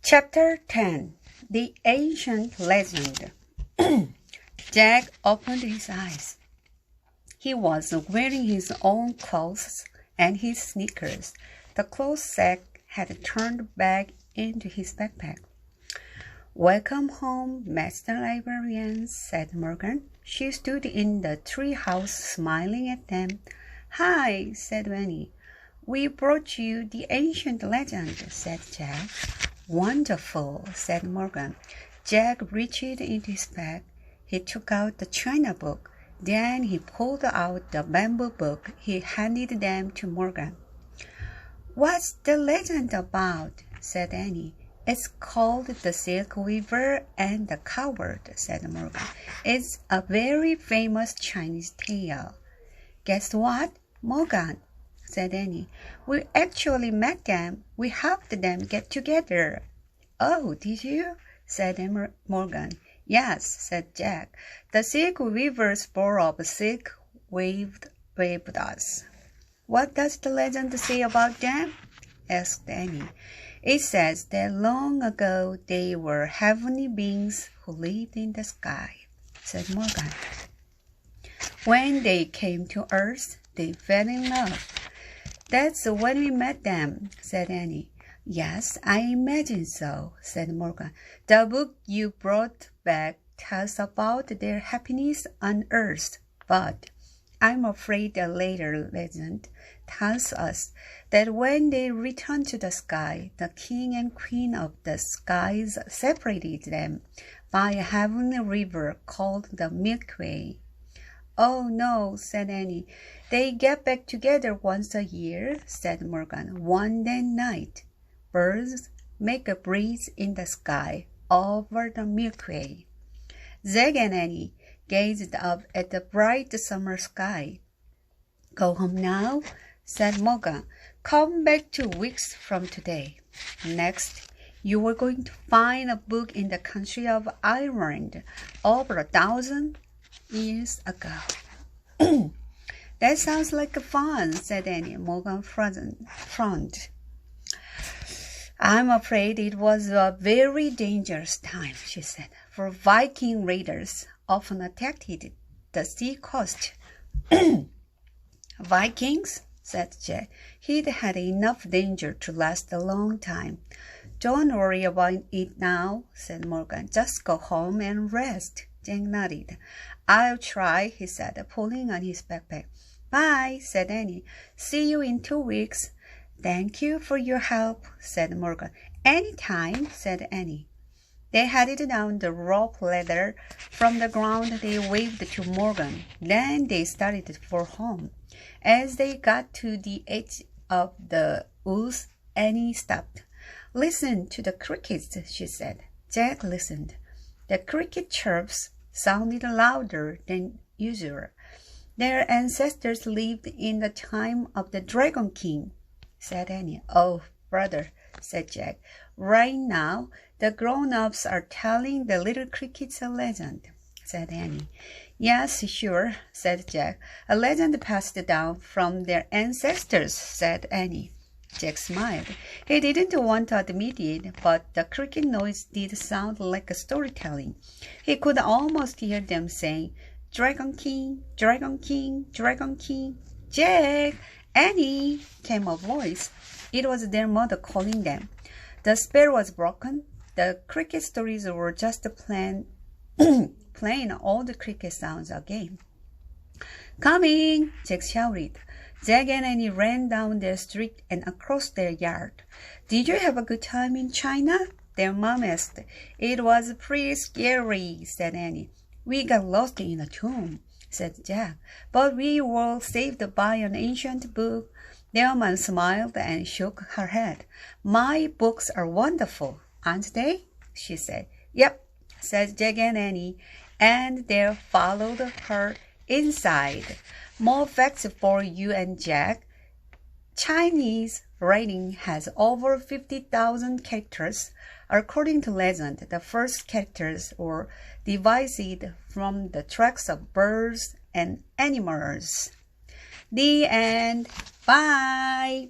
Chapter 10. The Ancient Legend. Jack opened his eyes. He was wearing his own clothes and his sneakers. The clothes sack had turned back into his backpack. "Welcome home, Master Librarian," said Morgan. She stood in the treehouse smiling at them. "Hi," said Winnie. "We brought you the ancient legend," said Jack. "Wonderful," said Morgan. Jack reached into his bag. He took out the china book. Then he pulled out the bamboo book. He handed them to Morgan. "What's the legend about?" said Annie. "It's called The Silk Weaver and the Coward," said Morgan. "It's a very famous Chinese tale." "Guess what, Morgan?" said Annie. "We actually met them. We helped them get together." "Oh, did you?" said Morgan. "Yes," said Jack. "The silk weaver's ball of silk waved us." "What does the legend say about them?" asked Annie. "It says that long ago they were heavenly beings who lived in the sky," said Morgan. "When they came to Earth, they fell in love." "That's when we met them," said Annie. "Yes, I imagine so," said Morgan. "The book you brought back tells about their happiness on Earth, but I'm afraid the later legend tells us that when they returned to the sky, the king and queen of the skies separated them by a heavenly river called the Milky Way." "Oh, no," said Annie. "They get back together once a year," said Morgan. "One day night, birds make a breeze in the sky over the Milky Way." Zack and Annie gazed up at the bright summer sky. "Go home now," said Morgan. "Come back 2 weeks from today. Next, you are going to find a book in the country of Ireland over 1,000 years ago." "That sounds like fun," said Annie. Morgan frowned. "I'm afraid it was a very dangerous time," she said, "for Viking raiders often attacked the sea coast." "Vikings?" said Jack. "He'd had enough danger to last a long time." "Don't worry about it now," said Morgan. "Just go home and rest." Jack nodded. "I'll try," he said, pulling on his backpack. "Bye," said Annie. "See you in 2 weeks." "Thank you for your help," said Morgan. "Anytime," said Annie. They headed down the rope ladder. From the ground, they waved to Morgan. Then they started for home. As they got to the edge of the woods, Annie stopped. "Listen to the crickets," she said. Jack listened. The cricket chirps sounded louder than usual. "Their ancestors lived in the time of the Dragon King," said Annie. "Oh, brother," said Jack. "Right now, the grown-ups are telling the little crickets a legend," said Annie. "Yes, sure," said Jack. "A legend passed down from their ancestors," said Annie. Jack smiled. He didn't want to admit it, but the cricket noise did sound like storytelling. He could almost hear them saying, "Dragon King, Dragon King, Dragon King." "Jack! Annie!" came a voice. It was their mother calling them. The spell was broken. The cricket stories were just playing all the cricket sounds again. "Coming!" Jack shouted. Jack and Annie ran down their street and across their yard. "Did you have a good time in China?" their mom asked. "It was pretty scary," said Annie. "We got lost in a tomb," said Jack, "but we were saved by an ancient book." Their mom smiled and shook her head. "My books are wonderful, aren't they?" she said. "Yep," said Jack and Annie, and they followed her inside. More facts for you and Jack. Chinese writing has over 50,000 characters. According to legend, the first characters were devised from the tracks of birds and animals. The end. Bye.